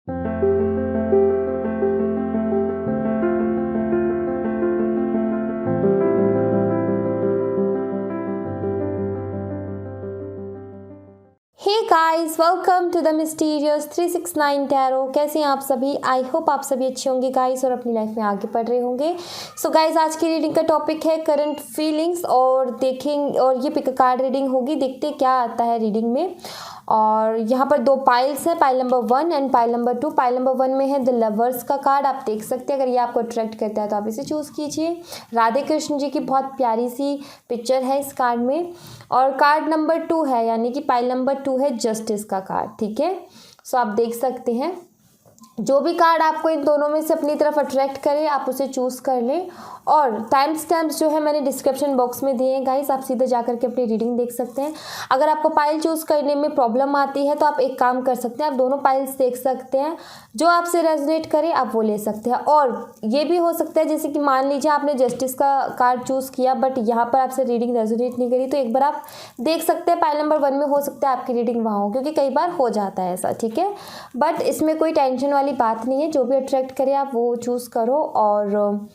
Hey guys, welcome to the mysterious 369 tarot. कैसे हैं आप सभी? आई होप आप सभी अच्छे होंगे गाइस और अपनी लाइफ में आगे बढ़ रहे होंगे। सो गाइस, आज की रीडिंग का टॉपिक है करंट फीलिंग्स और देखें, और ये पिक कार्ड रीडिंग होगी। देखते क्या आता है रीडिंग में। और यहाँ पर दो पाइल्स है, pile number 1 and pile number 2। Pile number 1 में है द लवर्स का कार्ड। आप देख सकते हैं, अगर ये आपको अट्रैक्ट करता है तो आप इसे चूज़ कीजिए। राधे कृष्ण जी की बहुत प्यारी सी पिक्चर है इस कार्ड में। और कार्ड नंबर 2 है, यानी कि पाइल नंबर 2 है जस्टिस का कार्ड। ठीक है, सो आप देख सकते हैं, जो भी कार्ड आपको इन दोनों में से अपनी तरफ अट्रैक्ट करे आप उसे चूज़ कर लें। और टाइम स्टैम्प्स जो है मैंने डिस्क्रिप्शन बॉक्स में दिए हैं गाइस, आप सीधे जा करके अपनी रीडिंग देख सकते हैं। अगर आपको पाइल चूज़ करने में प्रॉब्लम आती है तो आप एक काम कर सकते हैं, आप दोनों पाइल्स देख सकते हैं, जो आपसे रेजोनेट करे आप वो ले सकते हैं। और ये भी हो सकता है, जैसे कि मान लीजिए आपने जस्टिस का कार्ड चूज़ किया बट यहाँ पर आपसे रीडिंग रेजोनेट नहीं करी, तो एक बार आप देख सकते हैं पाइल नंबर 1 में, हो सकता है आपकी रीडिंग वहाँ हो, क्योंकि कई बार हो जाता है ऐसा। ठीक है, बट इसमें कोई टेंशन वाली बात नहीं है, जो भी अट्रैक्ट करे आप वो चूज़ करो। और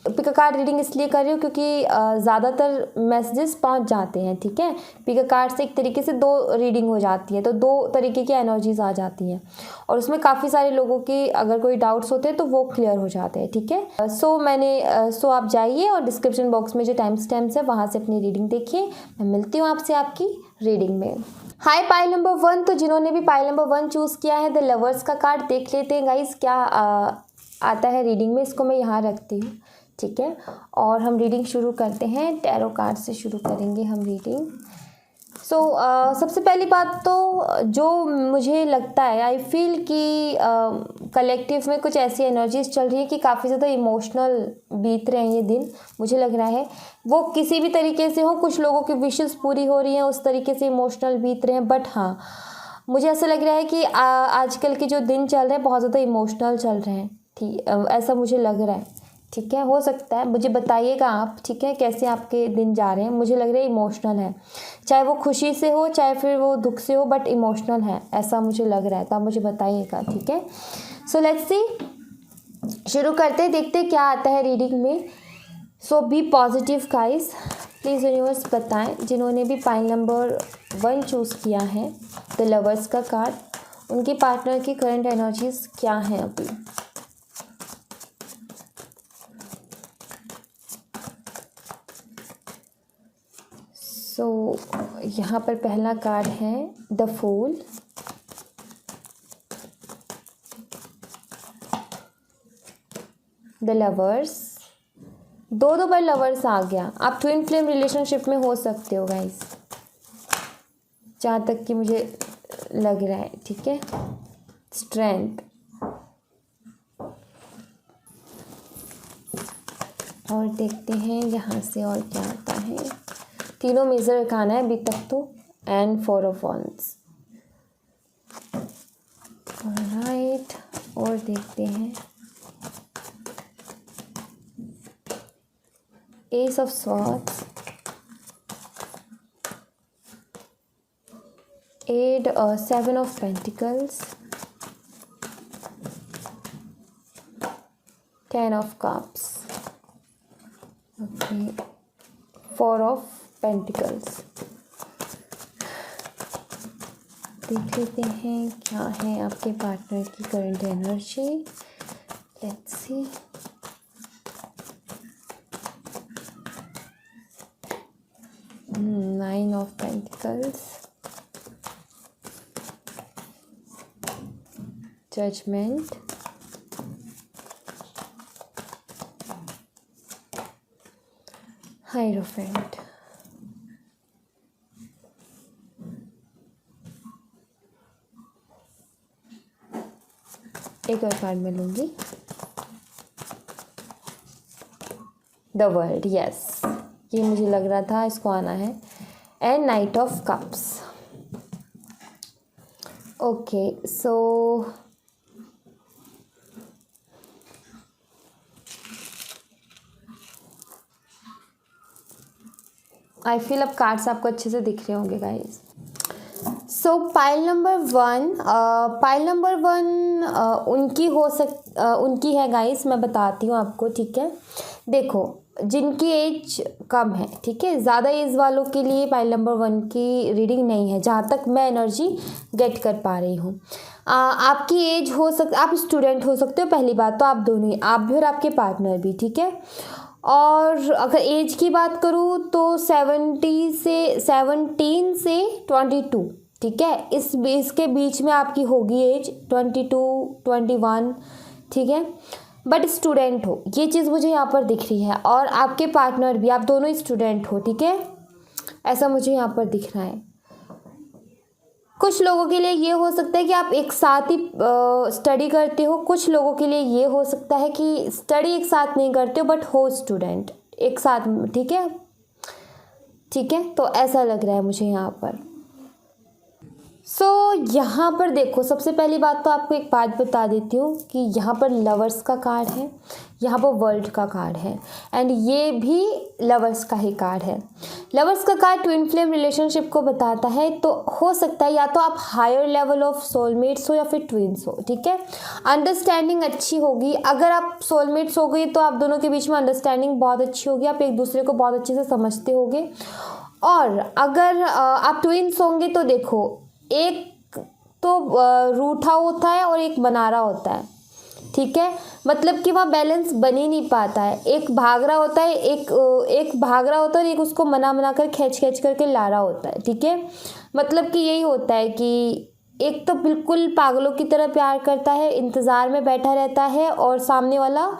पिक कार्ड रीडिंग इसलिए कर रही हूँ क्योंकि ज़्यादातर मैसेजेस पहुँच जाते हैं। ठीक है, पिक कार्ड से एक तरीके से 2 रीडिंग हो जाती है, तो 2 तरीके की एनर्जीज आ जाती हैं और उसमें काफ़ी सारे लोगों की अगर कोई डाउट्स होते हैं तो वो क्लियर हो जाते हैं। ठीक है, सो आप जाइए और डिस्क्रिप्शन बॉक्स में जो टाइम स्टैम्प्स है वहाँ से अपनी रीडिंग देखिए। मैं मिलती हूँ आपसे आपकी रीडिंग में। हाय पाइल नंबर 1, तो जिन्होंने भी पाइल नंबर 1 चूज़ किया है द लवर्स का कार्ड, देख लेते हैं गाइस क्या आता है रीडिंग में। इसको मैं यहाँ रखती हूँ। ठीक है, और हम रीडिंग शुरू करते हैं। टैरो कार्ड से शुरू करेंगे हम रीडिंग। सबसे पहली बात तो जो मुझे लगता है, आई फील कि कलेक्टिव में कुछ ऐसी एनर्जीज चल रही है कि काफ़ी ज़्यादा इमोशनल बीत रहे हैं ये दिन। मुझे लग रहा है वो किसी भी तरीके से हो, कुछ लोगों की विशेस पूरी हो रही हैं, उस तरीके से इमोशनल बीत रहे हैं। बट हाँ, मुझे ऐसा लग रहा है कि आजकल के जो दिन चल रहे हैं बहुत ज़्यादा इमोशनल चल रहे हैं। ठीक, ऐसा मुझे लग रहा है। ठीक है, हो सकता है, मुझे बताइएगा आप। ठीक है, कैसे आपके दिन जा रहे हैं। मुझे लग रहा है इमोशनल है, चाहे वो खुशी से हो चाहे फिर वो दुख से हो, बट इमोशनल है, ऐसा मुझे लग रहा है। तो आप मुझे बताइएगा। ठीक है, सो लेट्स सी, शुरू करते हैं, देखते हैं क्या आता है रीडिंग में। So be positive guys, please universe बताएं, जिन्होंने भी पाइल नंबर 1 चूज़ किया है द लवर्स का कार्ड, उनकी पार्टनर की करंट एनर्जीज क्या हैं अभी। यहाँ पर पहला कार्ड है द फूल, द लवर्स। 2 बार लवर्स आ गया। आप ट्विन फ्लेम रिलेशनशिप में हो सकते हो गाइस, जहाँ तक कि मुझे लग रहा है। ठीक है, स्ट्रेंथ, और देखते हैं यहाँ से और क्या आता है। तीनों मेजर रखाना है अभी तक तो, एंड 4 ऑफ वंस। ऑलराइट, और देखते हैं ace of swords, 7 of pentacles, 10 of cups, okay, 4 of pentacles. देख लेते हैं क्या है आपके पार्टनर की current energy. Let's see, nine of pentacles, judgement, hierophant. एक और कार्ड में लूँगी, द वर्ल्ड। यस, ये मुझे लग रहा था इसको आना है, and night of cups. Okay, so I feel अब कार्ड्स आपको अच्छे से दिख रहे होंगे गाइस। सो पाइल नंबर वन उनकी है गाइस, मैं बताती हूँ आपको, ठीक है। देखो, जिनकी एज कम है, ठीक है, ज़्यादा एज वालों के लिए पाइल नंबर वन की रीडिंग नहीं है, जहाँ तक मैं एनर्जी गेट कर पा रही हूँ। आपकी एज आप स्टूडेंट हो सकते हो, पहली बात तो आप दोनों ही, आप भी और आपके पार्टनर भी, ठीक है। और अगर एज की बात करूँ तो 17 से 22, ठीक है, इसके बीच में आपकी होगी एज 22, 21, ठीक है। बट स्टूडेंट हो, ये चीज़ मुझे यहाँ पर दिख रही है, और आपके पार्टनर भी, आप दोनों ही स्टूडेंट हो, ठीक है, ऐसा मुझे यहाँ पर दिख रहा है। कुछ लोगों के लिए ये हो सकता है कि आप एक साथ ही स्टडी करते हो, कुछ लोगों के लिए ये हो सकता है कि स्टडी एक साथ नहीं करते हो बट हो स्टूडेंट एक साथ, ठीक है, ठीक है। तो ऐसा लग रहा है मुझे यहाँ पर। यहाँ पर देखो, सबसे पहली बात तो आपको एक बात बता देती हूँ कि यहाँ पर लवर्स का कार्ड है, यहाँ पर वर्ल्ड का कार्ड है, एंड ये भी लवर्स का ही कार्ड है। लवर्स का कार्ड ट्विन फ्लेम रिलेशनशिप को बताता है, तो हो सकता है या तो आप हायर लेवल ऑफ सोलमेट्स हो या फिर ट्विन्स हो, ठीक है। अंडरस्टैंडिंग अच्छी होगी, अगर आप सोलमेट्स हो गई तो आप दोनों के बीच में अंडरस्टैंडिंग बहुत अच्छी होगी, आप एक दूसरे को बहुत अच्छे से समझते होगे। और अगर आप ट्विन्स होंगे तो देखो, एक तो रूठा होता है और एक बना रहा होता है, ठीक है, मतलब कि वहाँ बैलेंस बन ही नहीं पाता है, एक भाग रहा होता है, एक भाग रहा होता है और एक उसको मना कर खींच करके ला रहा होता है, ठीक है। मतलब कि यही होता है कि एक तो बिल्कुल पागलों की तरह प्यार करता है, इंतज़ार में बैठा रहता है और सामने वाला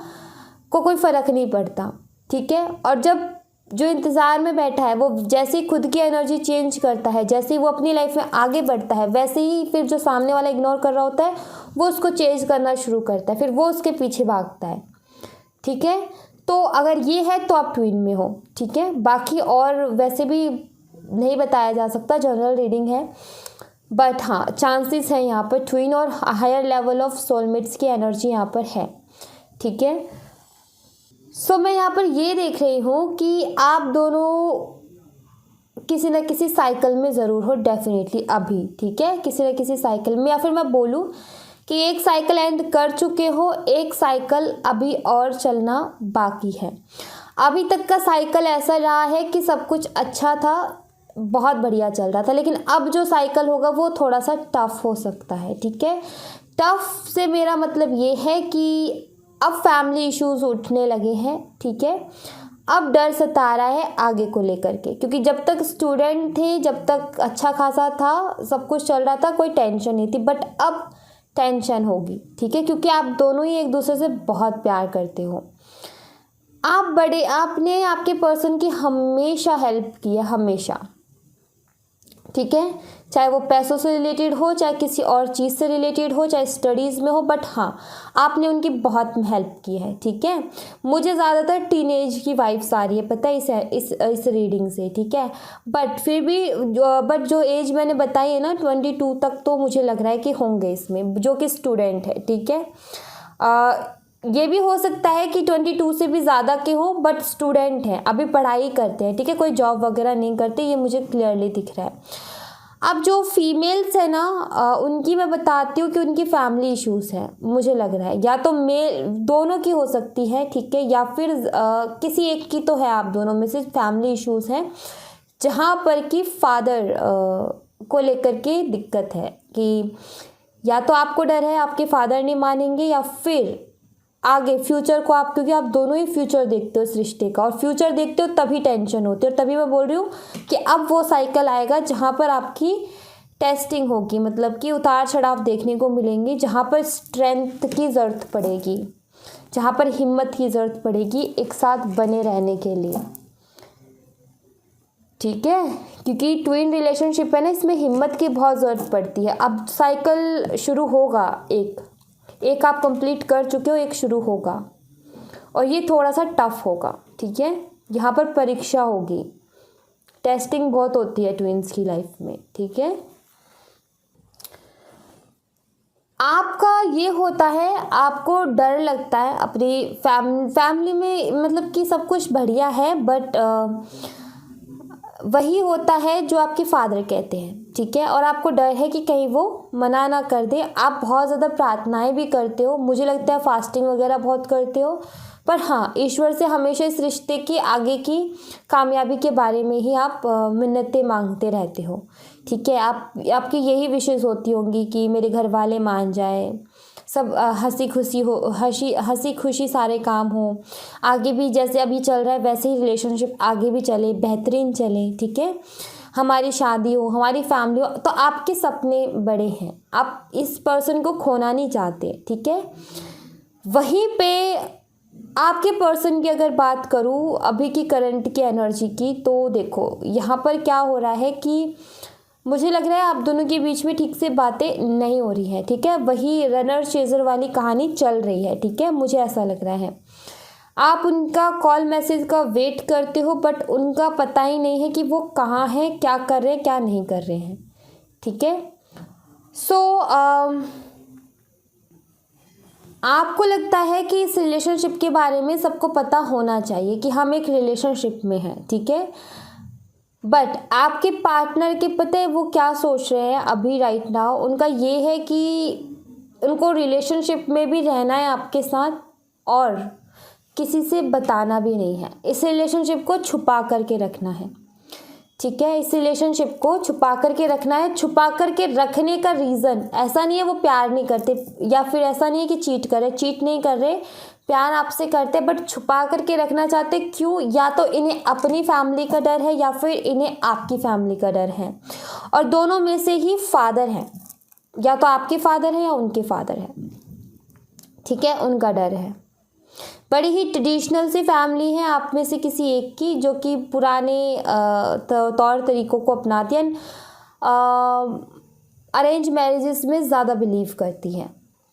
को कोई फ़र्क नहीं पड़ता, ठीक है। और जब जो इंतज़ार में बैठा है वो जैसे ही खुद की एनर्जी चेंज करता है, जैसे ही वो अपनी लाइफ में आगे बढ़ता है, वैसे ही फिर जो सामने वाला इग्नोर कर रहा होता है वो उसको चेंज करना शुरू करता है, फिर वो उसके पीछे भागता है, ठीक है। तो अगर ये है तो आप ट्विन में हो, ठीक है। बाकी और वैसे भी नहीं बताया जा सकता, जनरल रीडिंग है, बट हाँ चांसेस है यहाँ पर ट्विन और हायर लेवल ऑफ सोलमेट्स की एनर्जी यहाँ पर है, ठीक है। मैं यहाँ पर ये देख रही हूँ कि आप दोनों किसी न किसी साइकिल में ज़रूर हो, डेफिनेटली अभी, ठीक है, किसी न किसी साइकिल में, या फिर मैं बोलूँ कि एक साइकिल एंड कर चुके हो, एक साइकिल अभी और चलना बाकी है। अभी तक का साइकिल ऐसा रहा है कि सब कुछ अच्छा था, बहुत बढ़िया चल रहा था, लेकिन अब जो साइकिल होगा वो थोड़ा सा टफ हो सकता है, ठीक है। टफ से मेरा मतलब ये है कि अब फैमिली इश्यूज उठने लगे हैं, ठीक है। अब डर सता रहा है आगे को लेकर के, क्योंकि जब तक स्टूडेंट थे, जब तक अच्छा खासा था, सब कुछ चल रहा था, कोई टेंशन नहीं थी, बट अब टेंशन होगी, ठीक है, क्योंकि आप दोनों ही एक दूसरे से बहुत प्यार करते हो। आपने आपके पर्सन की हमेशा हेल्प की है, हमेशा, ठीक है, चाहे वो पैसों से रिलेटेड हो, चाहे किसी और चीज़ से रिलेटेड हो, चाहे स्टडीज़ में हो, बट हाँ आपने उनकी बहुत हेल्प की है, ठीक है। मुझे ज़्यादातर टीनेज की वाइब्स आ रही है, पता है, इस रीडिंग से, ठीक है। बट फिर भी जो एज मैंने बताई है ना 22 तक, तो मुझे लग रहा है कि होंगे इसमें, जो कि स्टूडेंट है, ठीक है। ये भी हो सकता है कि 22 से भी ज़्यादा के हो बट स्टूडेंट हैं, अभी पढ़ाई करते हैं, ठीक है, कोई जॉब वगैरह नहीं करते, ये मुझे क्लियरली दिख रहा है। अब जो फीमेल्स है ना, उनकी मैं बताती हूँ कि उनकी फैमिली इश्यूज़ हैं, मुझे लग रहा है, या तो मेल दोनों की हो सकती है, ठीक है, या फिर किसी एक की तो है, आप दोनों में से फैमिली इश्यूज़ हैं, जहाँ पर कि फादर को लेकर के दिक्कत है, कि या तो आपको डर है आपके फादर नहीं मानेंगे, या फिर आगे फ्यूचर को आप, क्योंकि आप दोनों ही फ्यूचर देखते हो इस रिश्ते का, और फ्यूचर देखते हो तभी टेंशन होती है, और तभी मैं बोल रही हूँ कि अब वो साइकिल आएगा जहाँ पर आपकी टेस्टिंग होगी, मतलब कि उतार चढ़ाव देखने को मिलेंगे, जहाँ पर स्ट्रेंथ की ज़रूरत पड़ेगी, जहाँ पर हिम्मत की ज़रूरत पड़ेगी एक साथ बने रहने के लिए, ठीक है, क्योंकि ट्विन रिलेशनशिप है ना, इसमें हिम्मत की बहुत ज़रूरत पड़ती है। अब साइकिल शुरू होगा, एक आप कंप्लीट कर चुके हो, एक शुरू होगा, और ये थोड़ा सा टफ होगा, ठीक है। यहाँ पर परीक्षा होगी, टेस्टिंग बहुत होती है ट्विन्स की लाइफ में, ठीक है। आपका ये होता है, आपको डर लगता है अपनी फैमिली में, मतलब कि सब कुछ बढ़िया है, बट वही होता है जो आपके फादर कहते हैं, ठीक है, और आपको डर है कि कहीं वो मना ना कर दे। आप बहुत ज़्यादा प्रार्थनाएं भी करते हो, मुझे लगता है फास्टिंग वगैरह बहुत करते हो, पर हाँ, ईश्वर से हमेशा इस रिश्ते की आगे की कामयाबी के बारे में ही आप मिन्नतें मांगते रहते हो। ठीक है, आपकी यही विशेष होती होंगी कि मेरे घर वाले मान जाए, सब हंसी खुशी सारे काम हो, आगे भी जैसे अभी चल रहा है वैसे ही रिलेशनशिप आगे भी चले, बेहतरीन चले। ठीक है, हमारी शादी हो, हमारी फैमिली हो, तो आपके सपने बड़े हैं, आप इस पर्सन को खोना नहीं चाहते। ठीक है, वहीं पे आपके पर्सन की अगर बात करूँ अभी की करंट की एनर्जी की, तो देखो यहाँ पर क्या हो रहा है कि मुझे लग रहा है आप दोनों के बीच में ठीक से बातें नहीं हो रही है। ठीक है, वही रनर चेजर वाली कहानी चल रही है। ठीक है, मुझे ऐसा लग रहा है आप उनका कॉल मैसेज का वेट करते हो, बट उनका पता ही नहीं है कि वो कहाँ है, क्या कर रहे हैं, क्या नहीं कर रहे हैं। ठीक है, सो आपको लगता है कि इस रिलेशनशिप के बारे में सबको पता होना चाहिए कि हम एक रिलेशनशिप में हैं। ठीक है, बट आपके पार्टनर के पता है वो क्या सोच रहे हैं अभी राइट नाउ, उनका ये है कि उनको रिलेशनशिप में भी रहना है आपके साथ और किसी से बताना भी नहीं है, इस रिलेशनशिप को छुपा करके रखना है। ठीक है, इस रिलेशनशिप को छुपा करके रखना है। छुपा करके रखने का रीज़न ऐसा नहीं है वो प्यार नहीं करते, या फिर ऐसा नहीं है कि चीट नहीं कर रहे, प्यार आपसे करते, बट छुपा करके रखना चाहते। क्यों? या तो इन्हें अपनी फैमिली का डर है या फिर इन्हें आपकी फैमिली का डर है, और दोनों में से ही फादर है, या तो आपके फादर है या उनके फादर है। ठीक है, उनका डर है। बड़ी ही ट्रेडिशनल सी फैमिली है आप में से किसी एक की, जो कि पुराने तौर तरीक़ों को अपनाती है, अरेंज मैरिजेस में ज़्यादा बिलीव करती है।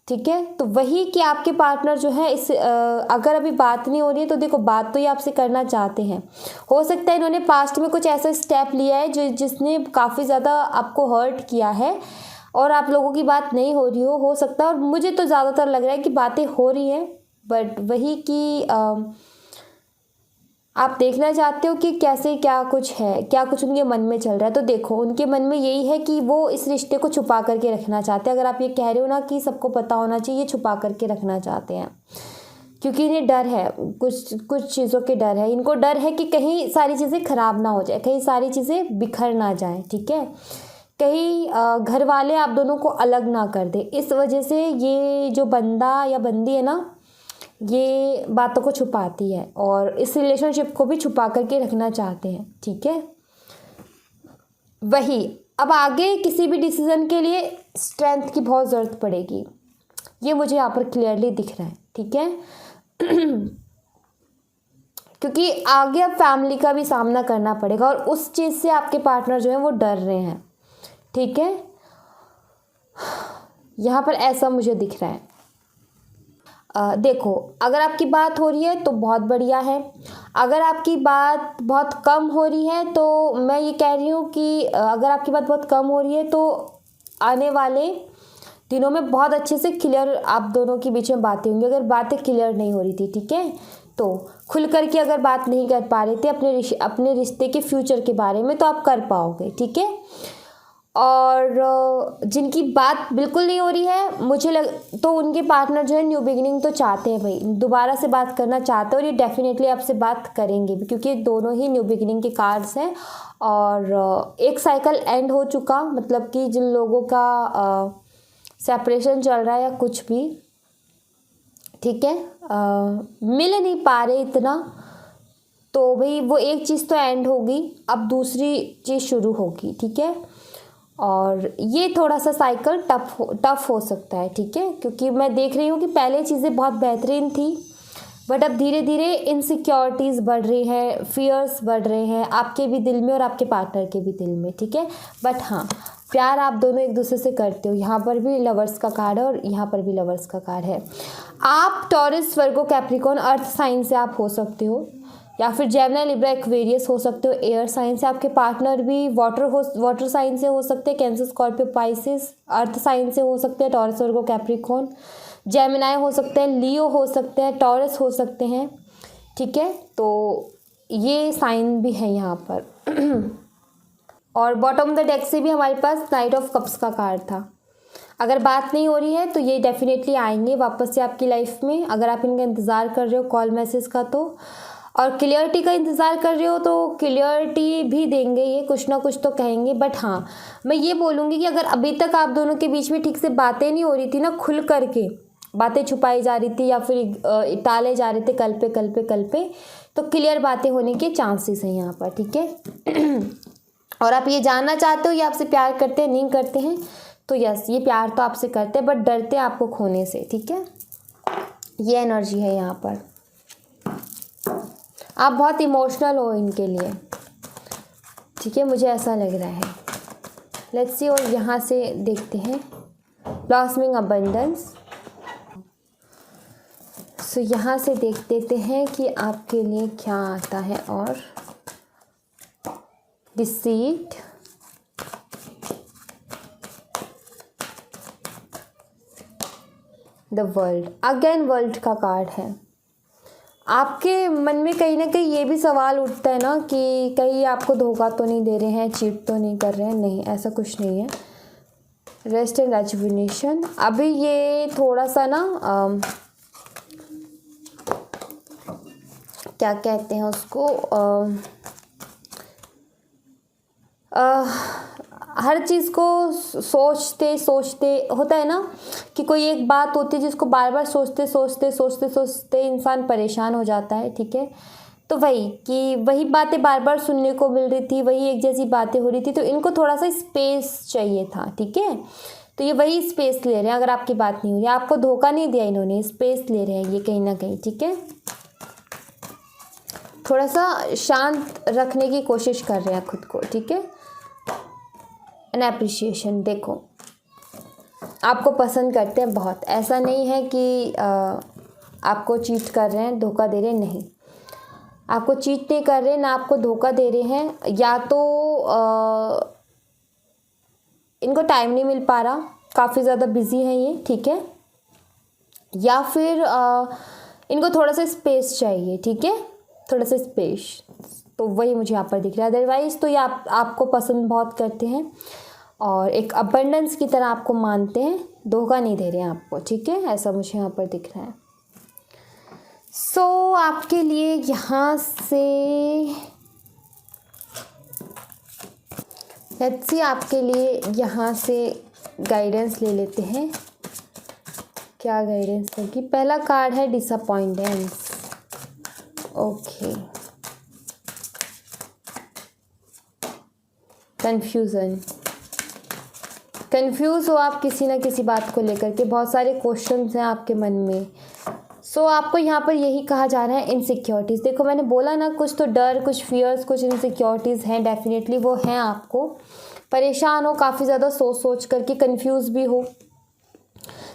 ठीक है, तो वही कि आपके पार्टनर जो है इस अगर अभी बात नहीं हो रही है तो देखो बात तो ये आपसे करना चाहते हैं। हो सकता है इन्होंने पास्ट में कुछ ऐसा स्टेप लिया है जिसने काफ़ी ज़्यादा आपको हर्ट किया है और आप लोगों की बात नहीं हो रही हो सकता है। और मुझे तो ज़्यादातर लग रहा है कि बातें हो रही हैं, बट वही कि आप देखना चाहते हो कि कैसे क्या कुछ है, क्या कुछ उनके मन में चल रहा है। तो देखो उनके मन में यही है कि वो इस रिश्ते को छुपा करके रखना चाहते हैं। अगर आप ये कह रहे हो ना कि सबको पता होना चाहिए, ये छुपा करके रखना चाहते हैं क्योंकि इन्हें डर है, कुछ चीज़ों के डर है। इनको डर है कि कहीं सारी चीज़ें ख़राब ना हो जाए, कहीं सारी चीज़ें बिखर ना जाएँ। ठीक है, कहीं घर वाले आप दोनों को अलग ना कर दे। इस वजह से ये जो बंदा या बंदी है ना, ये बातों को छुपाती है और इस रिलेशनशिप को भी छुपा करके रखना चाहते हैं। ठीक है, वही अब आगे किसी भी डिसीज़न के लिए स्ट्रेंथ की बहुत ज़रूरत पड़ेगी, ये मुझे यहाँ पर क्लियरली दिख रहा है। ठीक है क्योंकि आगे अब फैमिली का भी सामना करना पड़ेगा और उस चीज़ से आपके पार्टनर जो है वो डर रहे हैं। ठीक है, यहाँ पर ऐसा मुझे दिख रहा है। देखो अगर आपकी बात हो रही है तो बहुत बढ़िया है, अगर आपकी बात बहुत कम हो रही है तो मैं ये कह रही हूँ कि अगर आपकी बात बहुत कम हो रही है तो आने वाले दिनों में बहुत अच्छे से क्लियर आप दोनों के बीच में बातें होंगी। अगर बातें क्लियर नहीं हो रही थी, ठीक है, तो खुल कर के अगर बात नहीं कर पा रहे थे अपने रिश्ते के फ्यूचर के बारे में, तो आप कर पाओगे। ठीक है, और जिनकी बात बिल्कुल नहीं हो रही है तो उनके पार्टनर जो है न्यू बिगिनिंग तो चाहते हैं भाई, दोबारा से बात करना चाहते हैं और ये डेफिनेटली आपसे बात करेंगे भी, क्योंकि दोनों ही न्यू बिगिनिंग के कार्ड्स हैं। और एक साइकिल एंड हो चुका, मतलब कि जिन लोगों का सेपरेशन चल रहा है या कुछ भी, ठीक है, मिल नहीं पा रहे इतना, तो भाई वो एक चीज़ तो एंड होगी, अब दूसरी चीज़ शुरू होगी। ठीक है, और ये थोड़ा सा साइकिल टफ हो सकता है। ठीक है, क्योंकि मैं देख रही हूँ कि पहले चीज़ें बहुत बेहतरीन थी, बट अब धीरे धीरे इनसिक्योरिटीज़ बढ़ रही हैं, फियर्स बढ़ रहे हैं आपके भी दिल में और आपके पार्टनर के भी दिल में। ठीक है, बट हाँ, प्यार आप दोनों एक दूसरे से करते हो। यहाँ पर भी लवर्स का कार्ड है और यहाँ पर भी लवर्स का कार्ड है। आप टॉरस, वर्गो, कैप्रिकॉर्न, अर्थ साइन से आप हो सकते हो, या फिर जेमिनी, लिब्रा, एक्वेरियस हो सकते हो। एयर साइन से आपके पार्टनर भी वाटर साइन से हो सकते हैं, Cancer, Scorpio, Pisces. Earth sign से हो सकते हैं टॉरस, वर्गो, कैप्रिकॉर्न। जेमिनी हो सकते हैं, लियो हो सकते हैं, टॉरस हो सकते हैं। ठीक है, तो ये साइन भी है यहाँ पर और बॉटम ऑफ द डेक से भी हमारे पास नाइट ऑफ कप्स का कार्ड था। अगर बात नहीं हो रही है तो ये डेफिनेटली आएंगे वापस से आपकी लाइफ में। अगर आप इनका इंतज़ार कर रहे हो कॉल मैसेज का तो, और क्लियरिटी का इंतज़ार कर रहे हो तो क्लियरिटी भी देंगे, ये कुछ ना कुछ तो कहेंगे। बट हाँ, मैं ये बोलूँगी कि अगर अभी तक आप दोनों के बीच में ठीक से बातें नहीं हो रही थी ना, खुल करके बातें छुपाई जा रही थी या फिर टाले जा रहे थे कल पे, तो क्लियर बातें होने के चांसेस हैं यहाँ पर, ठीक है। और आप ये जानना चाहते हो ये आपसे प्यार करते हैं नहीं करते हैं, तो यस, ये प्यार तो आपसे करते हैं बट डरते हैं आपको खोने से, ठीक है। ये एनर्जी है यहाँ पर। आप बहुत इमोशनल हो इनके लिए, ठीक है, मुझे ऐसा लग रहा है। लेट्स सी, और यहाँ से देखते हैं ब्लॉसमिंग अबंडेंस। सो यहाँ से देख देते हैं कि आपके लिए क्या आता है। और deceit, the world, again world का कार्ड है। आपके मन में कहीं ना कहीं ये भी सवाल उठता है ना कि कहीं आपको धोखा तो नहीं दे रहे हैं, चीट तो नहीं कर रहे हैं। नहीं, ऐसा कुछ नहीं है। Rest and rejuvenation. अभी ये थोड़ा सा ना क्या कहते हैं उसको, हर चीज़ को सोचते सोचते होता है ना कि कोई एक बात होती है जिसको बार बार सोचते इंसान परेशान हो जाता है, ठीक है। तो वही बातें बार बार सुनने को मिल रही थी, वही एक जैसी बातें हो रही थी, तो इनको थोड़ा सा स्पेस चाहिए था, ठीक है। तो ये वही स्पेस ले रहे हैं। अगर आपकी बात नहीं हुई, आपको धोखा नहीं दिया इन्होंने, स्पेस ले रहे हैं ये कहीं ना कहीं, ठीक है। थोड़ा सा शांत रखने की कोशिश कर रहे हैं खुद को, ठीक है। एन एप्रिशिएशन, देखो आपको पसंद करते हैं बहुत। ऐसा नहीं है कि आपको चीट कर रहे हैं, धोखा दे रहे हैं, नहीं। आपको चीट नहीं कर रहे, ना आपको धोखा दे रहे हैं। या तो इनको टाइम नहीं मिल पा रहा, काफ़ी ज़्यादा बिजी हैं ये, ठीक है। या फिर इनको थोड़ा सा स्पेस चाहिए, ठीक है, थोड़ा सा स्पेस। तो वही मुझे यहाँ पर दिख रहा है। अदरवाइज़ तो ये आपको पसंद बहुत करते हैं और एक अबंडेंस की तरह आपको मानते हैं, धोखा नहीं दे रहे हैं आपको, ठीक है। ऐसा मुझे यहाँ पर दिख रहा है। सो आपके लिए यहाँ से लेट्स सी, आपके लिए यहाँ से गाइडेंस ले लेते हैं। क्या गाइडेंस होगी? पहला कार्ड है डिसअपॉइंटेंस। Okay, confusion. कंफ्यूज हो आप किसी ना किसी बात को लेकर के, बहुत सारे क्वेश्चंस हैं आपके मन में। सो आपको यहाँ पर यही कहा जा रहा है, इनसिक्योरिटीज़। देखो मैंने बोला ना, कुछ तो डर, कुछ फियर्स, कुछ इनसिक्योरिटीज़ हैं, डेफिनेटली वो हैं। आपको परेशान हो काफ़ी ज़्यादा, सोच करके कंफ्यूज भी हो,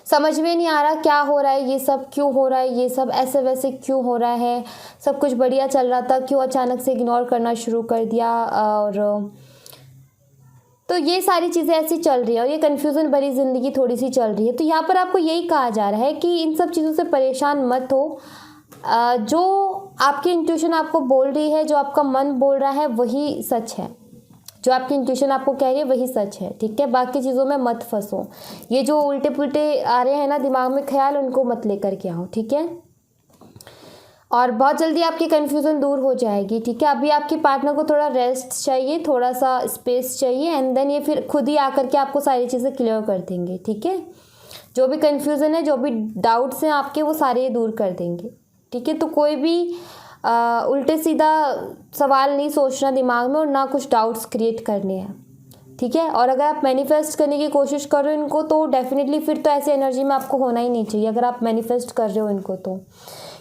समझ में नहीं आ रहा क्या हो रहा है, ये सब क्यों हो रहा है, ये सब ऐसे वैसे क्यों हो रहा है, सब कुछ बढ़िया चल रहा था, क्यों अचानक से इग्नोर करना शुरू कर दिया। और तो ये सारी चीज़ें ऐसी चल रही है और ये कन्फ्यूज़न भरी ज़िंदगी थोड़ी सी चल रही है। तो यहाँ पर आपको यही कहा जा रहा है कि इन सब चीज़ों से परेशान मत हो। जो आपकी इंट्यूशन आपको बोल रही है, जो आपका मन बोल रहा है, वही सच है। जो आपकी इंट्यूशन आपको कह रही है वही सच है, ठीक है। बाकी चीज़ों में मत फंसो। ये जो उल्टे पुल्टे आ रहे हैं ना दिमाग में ख्याल, उनको मत लेकर के आओ, ठीक है। और बहुत जल्दी आपकी कन्फ्यूज़न दूर हो जाएगी, ठीक है। अभी आपके पार्टनर को थोड़ा रेस्ट चाहिए, थोड़ा सा स्पेस चाहिए, एंड देन ये फिर खुद ही आकर के आपको सारी चीज़ें क्लियर कर देंगे, ठीक है। जो भी कन्फ्यूज़न है, जो भी डाउट्स हैं आपके, वो सारे दूर कर देंगे, ठीक है। तो कोई भी उल्टे सीधा सवाल नहीं सोचना दिमाग में और ना कुछ डाउट्स क्रिएट करने हैं, ठीक है। और अगर आप मैनिफेस्ट करने की कोशिश कर रहे हो इनको, तो डेफिनेटली फिर तो ऐसी एनर्जी में आपको होना ही नहीं चाहिए अगर आप मैनिफेस्ट कर रहे हो इनको तो।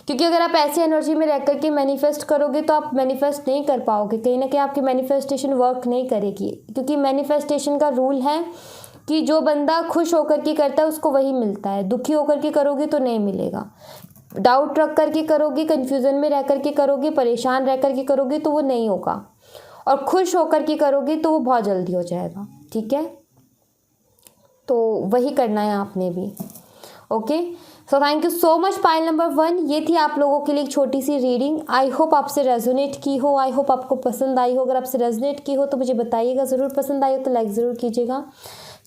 क्योंकि अगर आप ऐसी एनर्जी में रह कर के मैनिफेस्ट करोगे तो आप मैनिफेस्ट नहीं कर पाओगे, कहीं ना कहीं आपकी मैनिफेस्टेशन वर्क नहीं करेगी। क्योंकि मैनिफेस्टेशन का रूल है कि जो बंदा खुश होकर के करता है उसको वही मिलता है, दुखी होकर के करोगे तो नहीं मिलेगा। डाउट रख करके करोगे, कन्फ्यूज़न में रह करके करोगे, परेशान रह करके करोगे तो वो नहीं होगा। और खुश होकर के करोगे तो वो बहुत जल्दी हो जाएगा, ठीक है। तो वही करना है आपने भी, okay. So thank you so much pile number 1। ये थी आप लोगों के लिए एक छोटी सी रीडिंग। आई होप आपसे रेजोनेट की हो, आई होप आपको पसंद आई हो। अगर आपसे रेजोनेट की हो तो मुझे बताइएगा ज़रूर, पसंद आई हो तो लाइक ज़रूर कीजिएगा,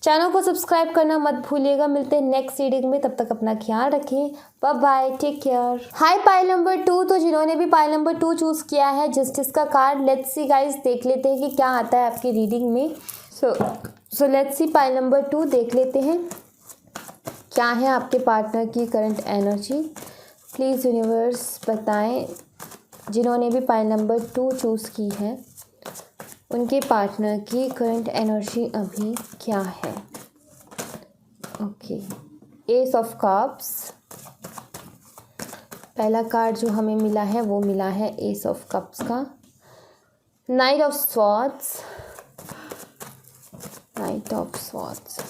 चैनल को सब्सक्राइब करना मत भूलिएगा। मिलते हैं नेक्स्ट रीडिंग में, तब तक अपना ख्याल रखें। Bye bye, take care. Hi pile number 2। तो जिन्होंने भी पाइल नंबर 2 चूज़ किया है, जस्टिस का कार्ड, लेट्स सी गाइस, देख लेते हैं कि क्या आता है आपकी रीडिंग में। So let's see pile number 2, देख लेते हैं क्या है आपके पार्टनर की करंट एनर्जी। प्लीज़ यूनिवर्स बताएं, जिन्होंने भी पाइल नंबर 2 चूज़ की है उनके पार्टनर की करंट एनर्जी अभी क्या है। ओके, एस ऑफ कप्स, पहला कार्ड जो हमें मिला है वो मिला है एस ऑफ कप्स का। Knight of swords, knight of swords,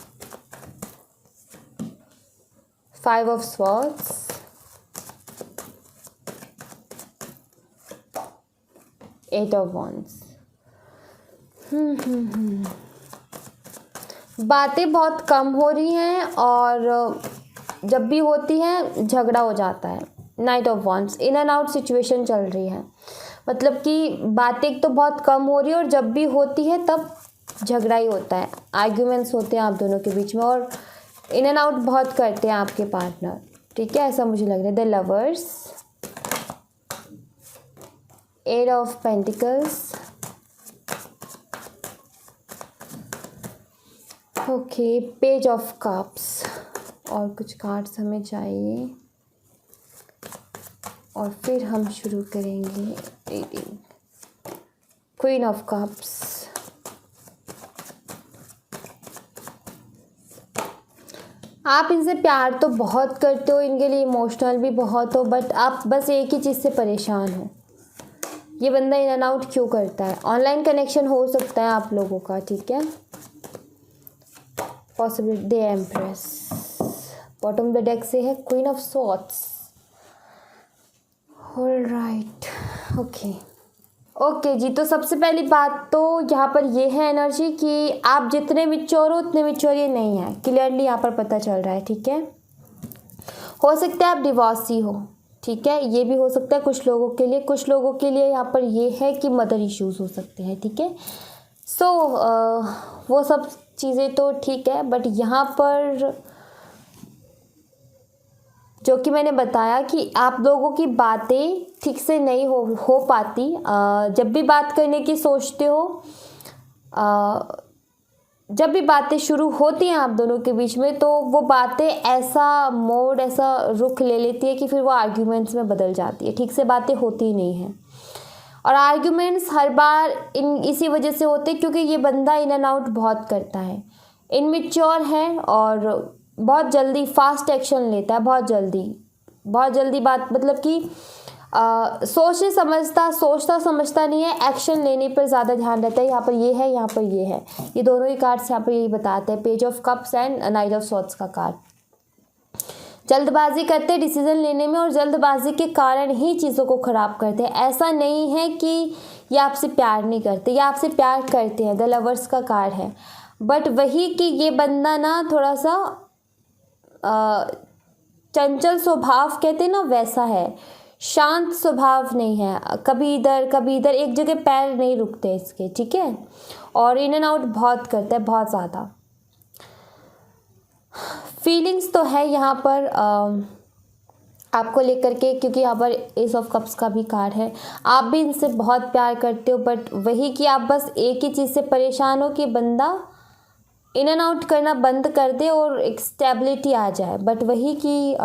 five of swords, eight of wands. बातें बहुत कम हो रही हैं और जब भी होती हैं झगड़ा हो जाता है। Night of wands, in and out situation चल रही है, मतलब कि बातें तो बहुत कम हो रही है और जब भी होती है तब झगड़ा ही होता है, आर्ग्यूमेंट्स होते हैं आप दोनों के बीच में और इन एंड आउट बहुत करते हैं आपके पार्टनर, ठीक है, ऐसा मुझे लग रहा है। The lovers, eight of pentacles, okay, page of cups. और कुछ कार्ड्स हमें चाहिए और फिर हम शुरू करेंगे रीडिंग। क्वीन ऑफ कप्स, आप इनसे प्यार तो बहुत करते हो, इनके लिए इमोशनल भी बहुत हो, बट आप बस एक ही चीज़ से परेशान हो। ये बंदा इन एंड आउट क्यों करता है? ऑनलाइन कनेक्शन हो सकता है आप लोगों का, ठीक है। Possible the empress, bottom the deck से है queen of swords. Alright, okay ji. तो सबसे पहली बात तो यहाँ पर ये है एनर्जी कि आप जितने मैच्योर हो उतने मैच्योर ये नहीं है, क्लियरली यहाँ पर पता चल रहा है, ठीक है। हो सकता है आप डिवोर्सी हो, ठीक है, ये भी हो सकता है कुछ लोगों के लिए। कुछ लोगों के लिए यहाँ पर ये है कि मदर इश्यूज हो सकते हैं, ठीक है। सो वो सब चीज़ें तो ठीक है, बट यहाँ पर जो कि मैंने बताया कि आप लोगों की बातें ठीक से नहीं हो पाती। जब भी बात करने की सोचते हो, जब भी बातें शुरू होती हैं आप दोनों के बीच में, तो वो बातें ऐसा मोड, ऐसा रुख ले लेती है कि फिर वो आर्ग्यूमेंट्स में बदल जाती है, ठीक से बातें होती ही नहीं हैं। और आर्ग्यूमेंट्स हर बार इसी वजह से होते हैं क्योंकि ये बंदा इन एंड आउट बहुत करता है, इनमेच्योर है और बहुत जल्दी फास्ट एक्शन लेता है, बहुत जल्दी बात, मतलब कि सोचता समझता नहीं है, एक्शन लेने पर ज़्यादा ध्यान रहता है। यहाँ पर ये है, यहाँ पर ये है, ये दोनों ही कार्ड्स यहाँ पर यही बताते हैं, page of cups and night of swords का कार्ड। जल्दबाजी करते हैं डिसीजन लेने में और जल्दबाजी के कारण ही चीज़ों को ख़राब करते हैं। ऐसा नहीं है कि ये आपसे प्यार नहीं करते, ये आपसे प्यार करते हैं, द लवर्स का कार्ड है, बट वही कि ये बंदा ना थोड़ा सा चंचल स्वभाव कहते हैं ना, वैसा है, शांत स्वभाव नहीं है, कभी इधर एक जगह पैर नहीं रुकते इसके, ठीक है। और इन एंड आउट बहुत करता है, बहुत ज़्यादा फीलिंग्स तो है यहाँ पर आपको लेकर के, क्योंकि यहाँ पर एस ऑफ कप्स का भी कार्ड है। आप भी इनसे बहुत प्यार करते हो, बट वही कि आप बस एक ही चीज़ से परेशान हो कि बंदा इन एंड आउट करना बंद कर दे और एक स्टेबिलिटी आ जाए, बट वही कि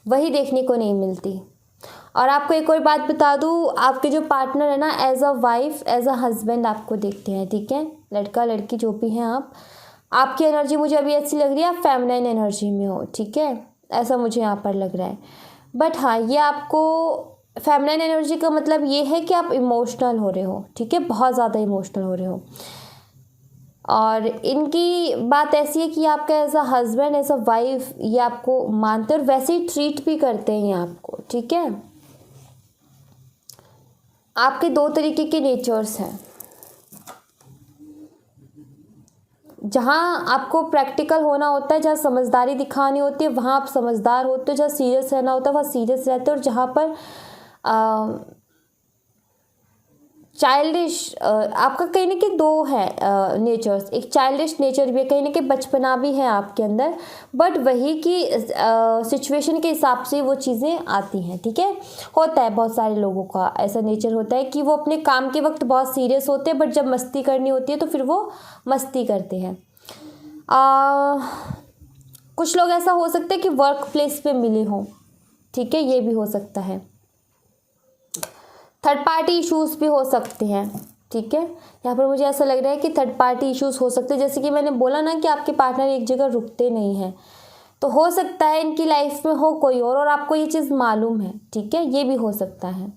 वही देखने को नहीं मिलती। और आपको एक और बात बता दूँ, आपके जो पार्टनर है ना, as a wife, as a husband आपको देखते हैं, ठीक है, लड़का लड़की जो भी हैं आप, आपकी एनर्जी मुझे अभी अच्छी लग रही है, आप फेमिनाइन एनर्जी में हो, ठीक है, ऐसा मुझे यहाँ पर लग रहा है। बट हाँ, ये आपको फेमिनाइन एनर्जी का मतलब ये है कि आप इमोशनल हो रहे हो, ठीक है, बहुत ज़्यादा इमोशनल हो रहे हो। और इनकी बात ऐसी है कि आपका as a husband, as a wife ये आपको मानते हैं और वैसे ही ट्रीट भी करते हैं ये आपको, ठीक है। आपके दो तरीके के नेचर्स हैं, जहाँ आपको प्रैक्टिकल होना होता है, जहाँ समझदारी दिखानी होती है वहाँ आप समझदार होते हो, जहाँ सीरियस रहना होता है वहाँ सीरियस रहते हो, और जहाँ पर चाइल्डिश आपका कहीं ना कहीं दो है नेचर्स, एक चाइल्डिश नेचर भी है, कहीं ना कहीं बचपना भी है आपके अंदर, बट वही कि सिचुएशन के हिसाब से वो चीज़ें आती हैं। ठीक है, होता है बहुत सारे लोगों का ऐसा नेचर होता है कि वो अपने काम के वक्त बहुत सीरियस होते हैं, बट जब मस्ती करनी होती है तो फिर वो मस्ती करते हैं। कुछ लोग ऐसा हो सकता है कि वर्क प्लेस पे मिले हों, ठीक है, ये भी हो सकता है। थर्ड पार्टी इश्यूज़ भी हो सकते हैं। ठीक है, यहाँ पर मुझे ऐसा लग रहा है कि थर्ड पार्टी इश्यूज़ हो सकते हैं, जैसे कि मैंने बोला ना कि आपके पार्टनर एक जगह रुकते नहीं हैं, तो हो सकता है इनकी लाइफ में हो कोई और आपको ये चीज़ मालूम है। ठीक है, ये भी हो सकता है।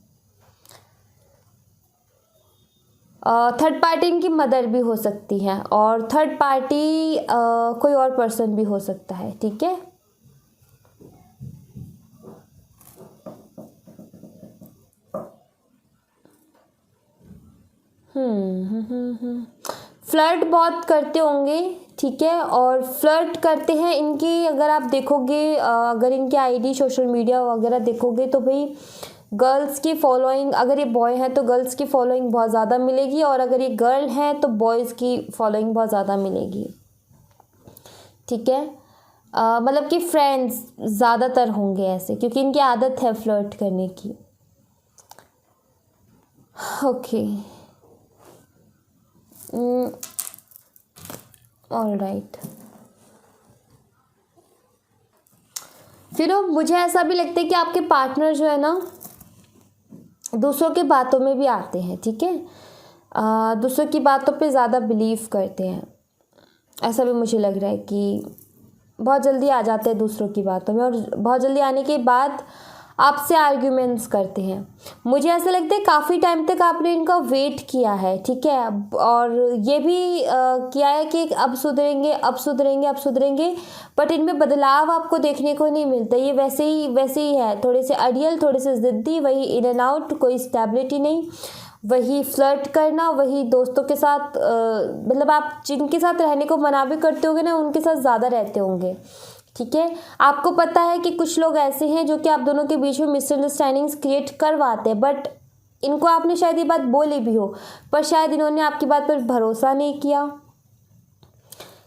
थर्ड पार्टी इनकी मदर भी हो सकती है, और थर्ड पार्टी कोई और पर्सन भी हो सकता है। ठीक है, फ्लर्ट बहुत करते होंगे। ठीक है, और फ्लर्ट करते हैं इनकी, अगर आप देखोगे अगर इनके आईडी सोशल मीडिया वगैरह देखोगे तो भाई गर्ल्स की फॉलोइंग, अगर ये बॉय है तो गर्ल्स की फॉलोइंग बहुत ज़्यादा मिलेगी, और अगर ये गर्ल है तो बॉयज़ की फॉलोइंग बहुत ज़्यादा मिलेगी। ठीक है, मतलब कि फ्रेंड्स ज़्यादातर होंगे ऐसे, क्योंकि इनकी आदत है फ्लर्ट करने की। Okay, all right. फिर मुझे ऐसा भी लगता है कि आपके पार्टनर जो है ना दूसरों की बातों में भी आते हैं। ठीक है, दूसरों की बातों पे ज़्यादा बिलीव करते हैं, ऐसा भी मुझे लग रहा है कि बहुत जल्दी आ जाते हैं दूसरों की बातों में, और बहुत जल्दी आने के बाद आपसे आर्ग्यूमेंट्स करते हैं। मुझे ऐसा लगता है काफ़ी टाइम तक आपने इनका वेट किया है। ठीक है, और ये भी किया है कि अब सुधरेंगे, अब सुधरेंगे, अब सुधरेंगे, बट इनमें बदलाव आपको देखने को नहीं मिलता। ये वैसे ही है, थोड़े से अड़ियल, थोड़े से ज़िद्दी, वही इन एंड आउट, कोई स्टेबिलिटी नहीं, वही फ्लर्ट करना, वही दोस्तों के साथ मतलब आप जिनके साथ रहने को मना भी करते होंगे ना उनके साथ ज़्यादा रहते होंगे। ठीक है, आपको पता है कि कुछ लोग ऐसे हैं जो कि आप दोनों के बीच में मिसअंडरस्टैंडिंग्स क्रिएट करवाते हैं, बट इनको आपने शायद ये बात बोली भी हो, पर शायद इन्होंने आपकी बात पर भरोसा नहीं किया,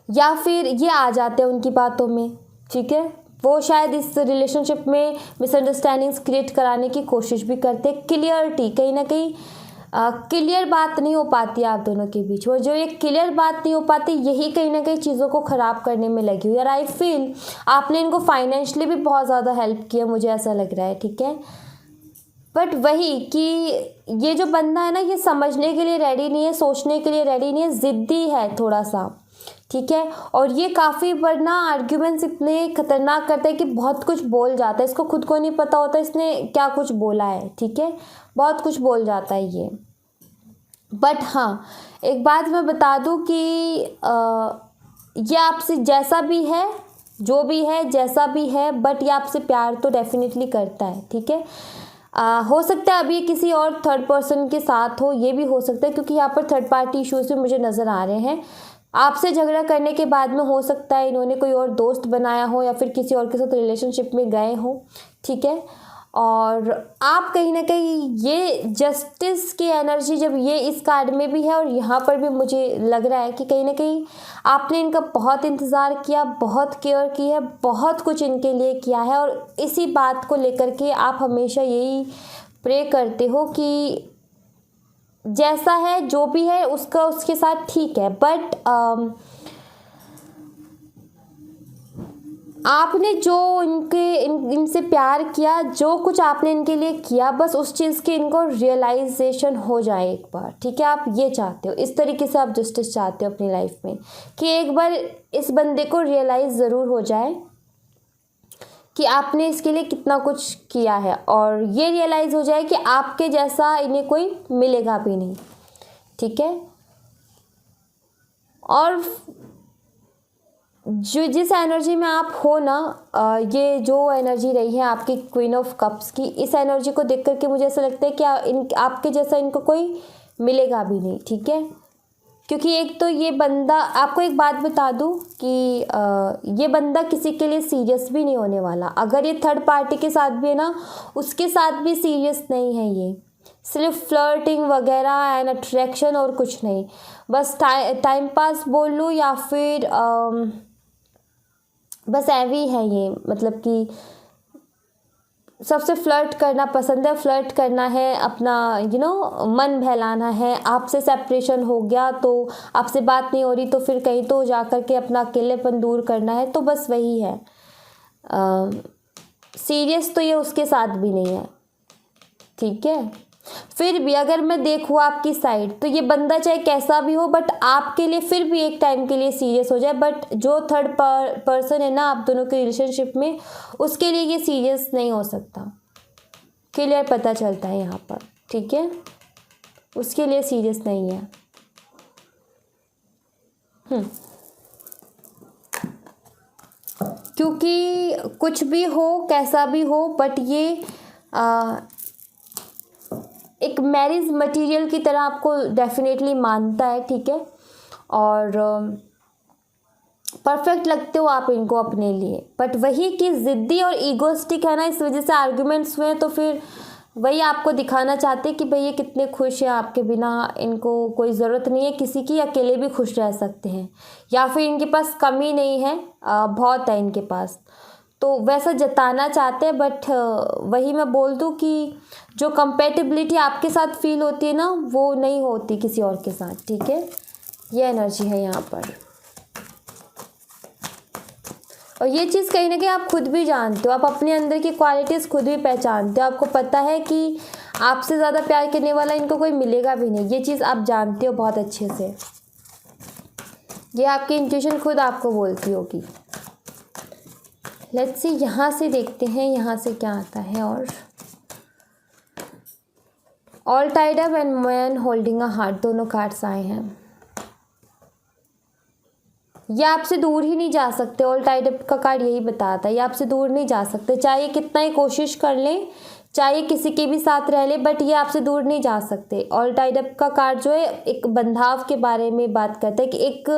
या फिर ये आ जाते हैं उनकी बातों में। ठीक है, वो शायद इस रिलेशनशिप में मिसअंडरस्टैंडिंग्स क्रिएट कराने की कोशिश भी करते हैं। क्लियरिटी, कहीं ना कहीं क्लियर बात नहीं हो पाती आप दोनों के बीच, वो जो ये क्लियर बात नहीं हो पाती यही कहीं ना कहीं चीज़ों को ख़राब करने में लगी हुई। यार आई फील आपने इनको फाइनेंशियली भी बहुत ज़्यादा हेल्प किया, मुझे ऐसा लग रहा है। ठीक है, बट वही कि ये जो बंदा है ना ये समझने के लिए रेडी नहीं है, सोचने के लिए रेडी नहीं है, ज़िद्दी है थोड़ा सा। ठीक है, और ये काफ़ी बार ना आर्ग्यूमेंट्स इतने खतरनाक करता है कि बहुत कुछ बोल जाता है, इसको खुद को नहीं पता होता इसने क्या कुछ बोला है। ठीक है, बहुत कुछ बोल जाता है ये। बट हाँ, एक बात मैं बता दूं कि ये आपसे जैसा भी है, जो भी है, जैसा भी है, बट ये आपसे प्यार तो डेफिनेटली करता है। ठीक है, हो सकता है अभी किसी और थर्ड पर्सन के साथ हो, ये भी हो सकता है, क्योंकि यहाँ पर थर्ड पार्टी इश्यूज भी मुझे नज़र आ रहे हैं। आपसे झगड़ा करने के बाद में हो सकता है इन्होंने कोई और दोस्त बनाया हो, या फिर किसी और के साथ रिलेशनशिप में गए हो। ठीक है, और आप कहीं ना कहीं ये जस्टिस की एनर्जी जब ये इस कार्ड में भी है और यहाँ पर भी मुझे लग रहा है कि कहीं ना कहीं आपने इनका बहुत इंतज़ार किया, बहुत केयर की है, बहुत कुछ इनके लिए किया है, और इसी बात को लेकर के आप हमेशा यही प्रे करते हो कि जैसा है जो भी है उसका उसके साथ ठीक है, बट आपने जो इनसे प्यार किया, जो कुछ आपने इनके लिए किया, बस उस चीज़ की इनको रियलाइजेशन हो जाए एक बार। ठीक है, आप ये चाहते हो, इस तरीके से आप जस्टिस चाहते हो अपनी लाइफ में कि एक बार इस बंदे को रियलाइज़ ज़रूर हो जाए कि आपने इसके लिए कितना कुछ किया है, और ये रियलाइज़ हो जाए कि आपके जैसा इन्हें कोई मिलेगा भी नहीं। ठीक है, और जो जिस एनर्जी में आप हो ना, ये जो एनर्जी रही है आपकी क्वीन ऑफ कप्स की, इस एनर्जी को देख करके मुझे ऐसा लगता है कि आपके जैसा इनको कोई मिलेगा भी नहीं। ठीक है, क्योंकि एक तो ये बंदा, आपको एक बात बता दूं कि ये बंदा किसी के लिए सीरियस भी नहीं होने वाला। अगर ये थर्ड पार्टी के साथ भी है ना, उसके साथ भी सीरियस नहीं है, ये सिर्फ फ्लर्टिंग वगैरह एंड अट्रैक्शन और कुछ नहीं। बस टाइम पास बोल लूँ या फिर बस ऐवी है ये, मतलब कि सबसे फ्लर्ट करना पसंद है, फ्लर्ट करना है, अपना मन बहलाना है। आपसे सेपरेशन हो गया तो आपसे बात नहीं हो रही तो फिर कहीं तो जा कर के अपना अकेलेपन दूर करना है, तो बस वही है। सीरियस तो ये उसके साथ भी नहीं है, ठीक है। फिर भी अगर मैं देखूँ आपकी साइड, तो ये बंदा चाहे कैसा भी हो बट आपके लिए फिर भी एक टाइम के लिए सीरियस हो जाए, बट जो थर्ड पर्सन है ना आप दोनों के रिलेशनशिप में, उसके लिए ये सीरियस नहीं हो सकता। क्लियर पता चलता है यहाँ पर, ठीक है, उसके लिए सीरियस नहीं है। क्योंकि कुछ भी हो कैसा भी हो, बट ये एक मैरिज मटेरियल की तरह आपको डेफिनेटली मानता है, ठीक है। और परफेक्ट लगते हो आप इनको अपने लिए, बट वही कि ज़िद्दी और ईगोस्टिक है ना, इस वजह से आर्ग्यूमेंट्स हुए। तो फिर वही आपको दिखाना चाहते कि भाई ये कितने खुश हैं आपके बिना, इनको कोई ज़रूरत नहीं है किसी की, अकेले भी खुश रह सकते हैं, या फिर इनके पास कमी नहीं है, बहुत है इनके पास, तो वैसा जताना चाहते हैं। बट वही मैं बोल दूं कि जो कंपेटिबिलिटी आपके साथ फील होती है ना, वो नहीं होती किसी और के साथ, ठीक है। ये एनर्जी है यहाँ पर, और ये चीज़ कहीं ना कहीं आप खुद भी जानते हो, आप अपने अंदर की क्वालिटीज़ खुद भी पहचानते हो। आपको पता है कि आपसे ज़्यादा प्यार करने वाला इनको कोई मिलेगा भी नहीं, ये चीज़ आप जानते हो बहुत अच्छे से। ये आपकी इंट्यूशन खुद आपको बोलती होगी। लेट्स सी, यहाँ से देखते हैं यहाँ से क्या आता है। और all tied up and man holding a heart, दोनों कार्ड्स आए हैं। ये आपसे दूर ही नहीं जा सकते। ऑल टाइड अप का कार्ड यही बताता है, ये आपसे दूर नहीं जा सकते, चाहे कितना ही कोशिश कर लें, चाहे किसी के भी साथ रह ले, बट ये आपसे दूर नहीं जा सकते। ऑल टाइड अप का कार्ड जो है एक बंधाव के बारे में बात करता है कि एक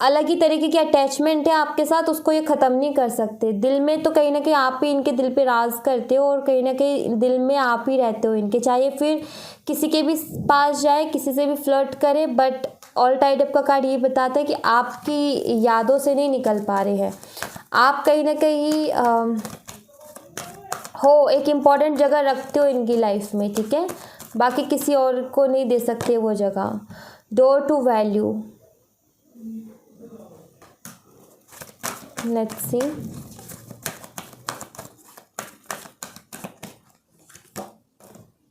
अलग ही तरीके की अटैचमेंट है आपके साथ, उसको ये ख़त्म नहीं कर सकते। दिल में तो कहीं ना कहीं आप ही इनके दिल पे राज करते हो, और कहीं ना कहीं दिल में आप ही रहते हो इनके, चाहे फिर किसी के भी पास जाए, किसी से भी फ्लर्ट करे। बट ऑल टाइड अप का कार्ड ये बताता है कि आपकी यादों से नहीं निकल पा रहे हैं आप, कहीं ना कहीं हो एक इम्पॉर्टेंट जगह रखते हो इनकी लाइफ में, ठीक है। बाकी किसी और को नहीं दे सकते वो जगह। Door to value, let's see,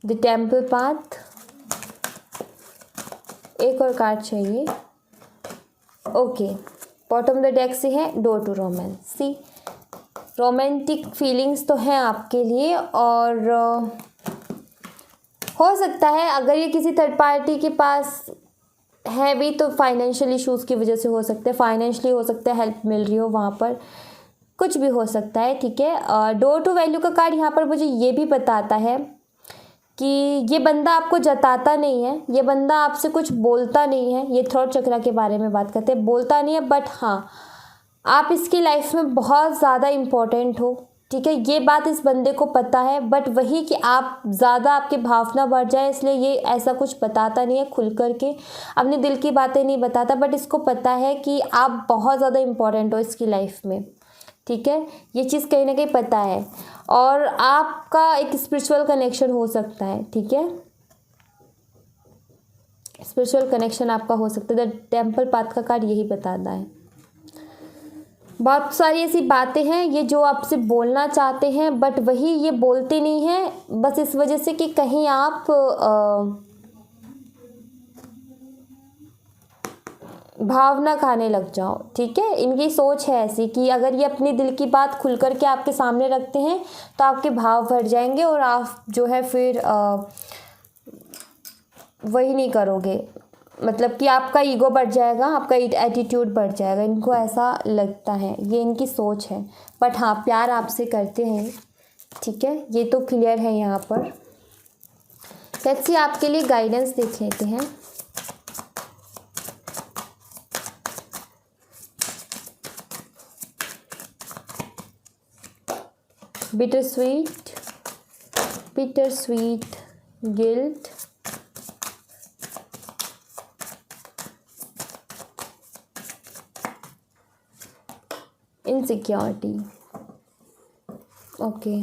the temple path, एक और कार्ड चाहिए। ओके, बॉटम द डेक से है door to romance. See, romantic feelings तो हैं आपके लिए, और हो सकता है अगर ये किसी थर्ड पार्टी के पास है भी तो फाइनेंशियल इश्यूज़ की वजह से हो सकते हैं, फाइनेंशियली हो सकता है हेल्प मिल रही हो वहाँ पर, कुछ भी हो सकता है, ठीक है। डोर टू वैल्यू का कार्ड यहाँ पर मुझे ये भी बताता है कि ये बंदा आपको जताता नहीं है, ये बंदा आपसे कुछ बोलता नहीं है। ये थ्रोट चक्रा के बारे में बात करते हैं, बोलता नहीं है, बट हाँ आप इसकी लाइफ में बहुत ज़्यादा इम्पोर्टेंट हो, ठीक है। ये बात इस बंदे को पता है, बट वही कि आप ज़्यादा आपकी भावना बढ़ जाए, इसलिए ये ऐसा कुछ बताता नहीं है, खुल कर के अपने दिल की बातें नहीं बताता। बट इसको पता है कि आप बहुत ज़्यादा इम्पोर्टेंट हो इसकी लाइफ में, ठीक है। ये चीज़ कहीं ना कहीं पता है, और आपका एक स्पिरिचुअल कनेक्शन हो सकता है, ठीक है। स्पिरिचुअल कनेक्शन आपका हो सकता है। द टेम्पल पाथ का कार्ड यही बताता है। बहुत सारी ऐसी बातें हैं ये जो आपसे बोलना चाहते हैं, बट वही ये बोलते नहीं हैं, बस इस वजह से कि कहीं आप भावना खाने लग जाओ, ठीक है। इनकी सोच है ऐसी कि अगर ये अपनी दिल की बात खुल कर के आपके सामने रखते हैं तो आपके भाव भर जाएंगे, और आप जो है फिर वही नहीं करोगे, मतलब कि आपका ईगो बढ़ जाएगा, आपका एटीट्यूड बढ़ जाएगा। इनको ऐसा लगता है, ये इनकी सोच है। बट हाँ, प्यार आपसे करते हैं, ठीक है, ये तो क्लियर है यहाँ पर। लेट्स सी, आपके लिए गाइडेंस देख लेते हैं। Bitter sweet, guilt, insecurity. Okay,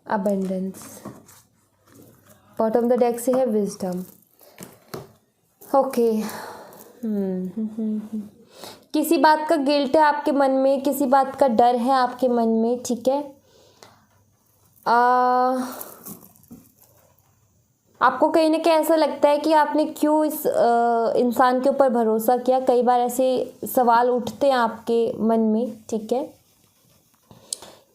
abundance. Bottom the deck से है विजडम। ओके, किसी बात का गिल्ट है आपके मन में, किसी बात का डर है आपके मन में, ठीक है। आपको कहीं ना कहीं ऐसा लगता है कि आपने क्यों इस इंसान के ऊपर भरोसा किया। कई बार ऐसे सवाल उठते हैं आपके मन में, ठीक है।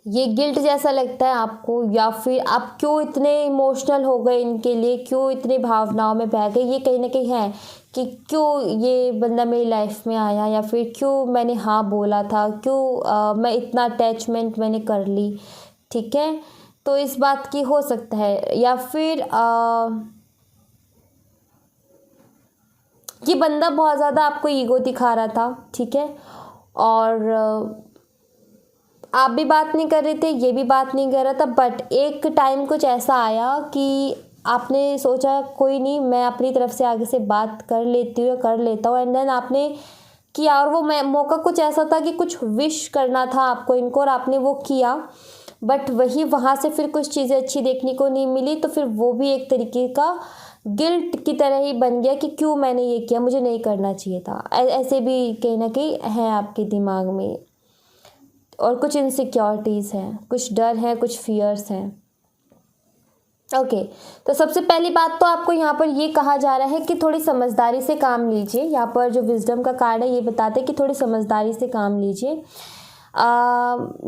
ये गिल्ट जैसा लगता है आपको, या फिर आप क्यों इतने इमोशनल हो गए इनके लिए, क्यों इतनी भावनाओं में बह गए। ये कहीं ना कहीं है कि क्यों ये बंदा मेरी लाइफ में आया, या फिर क्यों मैंने हाँ बोला था, क्यों मैं इतना अटैचमेंट मैंने कर ली, ठीक है। तो इस बात की हो सकता है। या फिर ये बंदा बहुत ज़्यादा आपको ईगो दिखा रहा था, ठीक है, और आप भी बात नहीं कर रहे थे, ये भी बात नहीं कर रहा था। बट एक टाइम कुछ ऐसा आया कि आपने सोचा कोई नहीं, मैं अपनी तरफ से आगे से बात कर लेती हूँ या कर लेता हूँ, एंड देन आपने किया। और वो मौका कुछ ऐसा था कि कुछ विश करना था आपको इनको, और आपने वो किया। बट वही वहाँ से फिर कुछ चीज़ें अच्छी देखने को नहीं मिली, तो फिर वो भी एक तरीके का गिल्ट की तरह ही बन गया कि क्यों मैंने ये किया, मुझे नहीं करना चाहिए था। ऐसे भी कहीं ना कहीं है आपके दिमाग में। और कुछ इनसिक्योरिटीज़ हैं, कुछ डर है, कुछ फियर्स हैं। ओके, तो सबसे पहली बात तो आपको यहाँ पर ये कहा जा रहा है कि थोड़ी समझदारी से काम लीजिए। यहाँ पर जो विजडम का कार्ड है ये बताते हैं कि थोड़ी समझदारी से काम लीजिए।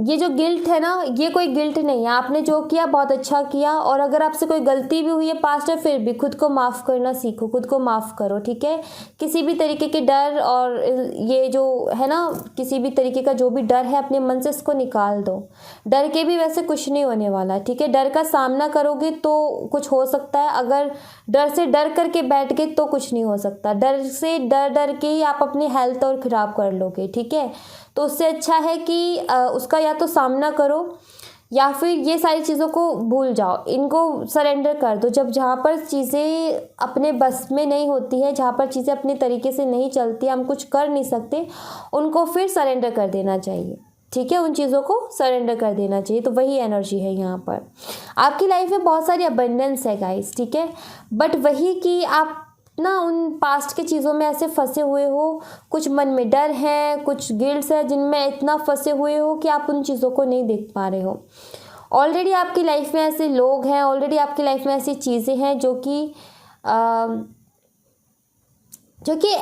ये जो गिल्ट है ना, ये कोई गिल्ट नहीं है। आपने जो किया बहुत अच्छा किया, और अगर आपसे कोई गलती भी हुई है पास्ट में, फिर भी खुद को माफ़ करना सीखो, खुद को माफ़ करो, ठीक है। किसी भी तरीके के डर और ये जो है ना, किसी भी तरीके का जो भी डर है अपने मन से इसको निकाल दो। डर के भी वैसे कुछ नहीं होने वाला, ठीक है। डर का सामना करोगे तो कुछ हो सकता है, अगर डर से डर करके बैठ गए तो कुछ नहीं हो सकता। डर से डर के ही आप अपनी हेल्थ और ख़राब कर लोगे, ठीक है। तो उससे अच्छा है कि उसका या तो सामना करो, या फिर ये सारी चीज़ों को भूल जाओ, इनको सरेंडर कर दो। जब जहाँ पर चीज़ें अपने बस में नहीं होती है, जहाँ पर चीज़ें अपने तरीके से नहीं चलती, हम कुछ कर नहीं सकते, उनको फिर सरेंडर कर देना चाहिए, ठीक है। उन चीज़ों को सरेंडर कर देना चाहिए। तो वही एनर्जी है यहाँ पर। आपकी लाइफ में बहुत सारी अबंडेंस है गाइस, ठीक है। बट वही कि आप ना उन पास्ट की चीज़ों में ऐसे फंसे हुए हो, कुछ मन में डर है, कुछ गिल्ट्स है जिनमें इतना फंसे हुए हो कि आप उन चीज़ों को नहीं देख पा रहे हो। ऑलरेडी आपकी लाइफ में ऐसे लोग हैं, ऑलरेडी आपकी लाइफ में ऐसी चीज़ें हैं जो कि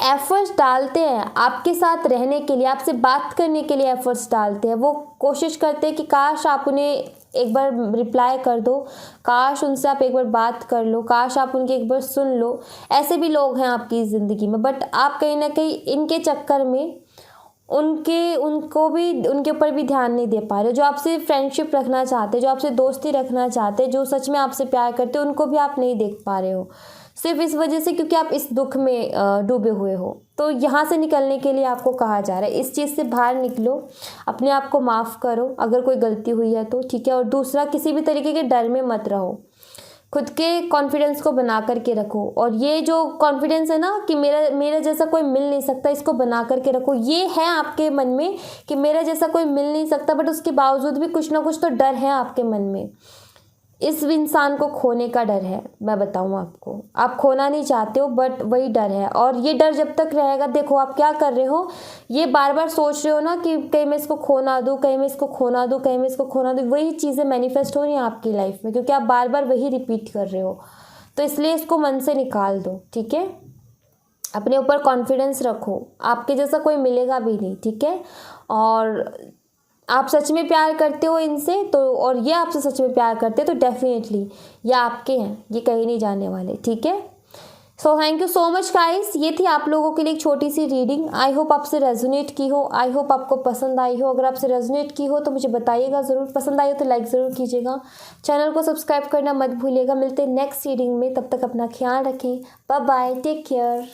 एफर्ट्स डालते हैं आपके साथ रहने के लिए, आपसे बात करने के लिए एफर्ट्स डालते हैं। वो कोशिश करते हैं कि काश आप उन्हें एक बार रिप्लाई कर दो, काश उनसे आप एक बार बात कर लो, काश आप उनकी एक बार सुन लो। ऐसे भी लोग हैं आपकी ज़िंदगी में, बट आप कहीं ना कहीं इनके चक्कर में उनके ऊपर भी ध्यान नहीं दे पा रहे। जो आपसे फ्रेंडशिप रखना चाहते, जो आपसे दोस्ती रखना चाहते, जो सच में आपसे प्यार करते, उनको भी आप नहीं देख पा रहे हो, सिर्फ इस वजह से क्योंकि आप इस दुख में डूबे हुए हो। तो यहाँ से निकलने के लिए आपको कहा जा रहा है, इस चीज़ से बाहर निकलो, अपने आप को माफ़ करो अगर कोई गलती हुई है तो, ठीक है। और दूसरा, किसी भी तरीके के डर में मत रहो, खुद के कॉन्फिडेंस को बना करके रखो। और ये जो कॉन्फिडेंस है ना कि मेरा जैसा कोई मिल नहीं सकता, इसको बना करके रखो। ये है आपके मन में कि मेरा जैसा कोई मिल नहीं सकता, बट उसके बावजूद भी कुछ ना कुछ तो डर है आपके मन में। इस इंसान को खोने का डर है, मैं बताऊं आपको। आप खोना नहीं चाहते हो, बट वही डर है। और ये डर जब तक रहेगा, देखो आप क्या कर रहे हो, ये बार बार सोच रहे हो ना कि कहीं मैं इसको खो ना दूँ, कहीं मैं इसको खो ना दूँ, कहीं मैं इसको खो ना दूँ। वही चीज़ें मैनिफेस्ट हो रही हैं आपकी लाइफ में, क्योंकि आप बार बार वही रिपीट कर रहे हो। तो इसलिए इसको मन से निकाल दो, ठीक है। अपने ऊपर कॉन्फिडेंस रखो, आपके जैसा कोई मिलेगा भी नहीं, ठीक है। और आप सच में प्यार करते हो इनसे तो, और ये आपसे सच में प्यार करते हैं तो डेफिनेटली ये आपके हैं, ये कहीं नहीं जाने वाले, ठीक है। So thank you so much guys, ये थी आप लोगों के लिए एक छोटी सी रीडिंग। आई होप आपसे रेजोनेट की हो, आई होप आपको पसंद आई हो। अगर आपसे रेजोनेट की हो तो मुझे बताइएगा ज़रूर, पसंद आई हो तो लाइक ज़रूर कीजिएगा, चैनल को सब्सक्राइब करना मत भूलिएगा। मिलते हैं नेक्स्ट रीडिंग में, तब तक अपना ख्याल रखें। Bye bye, take care.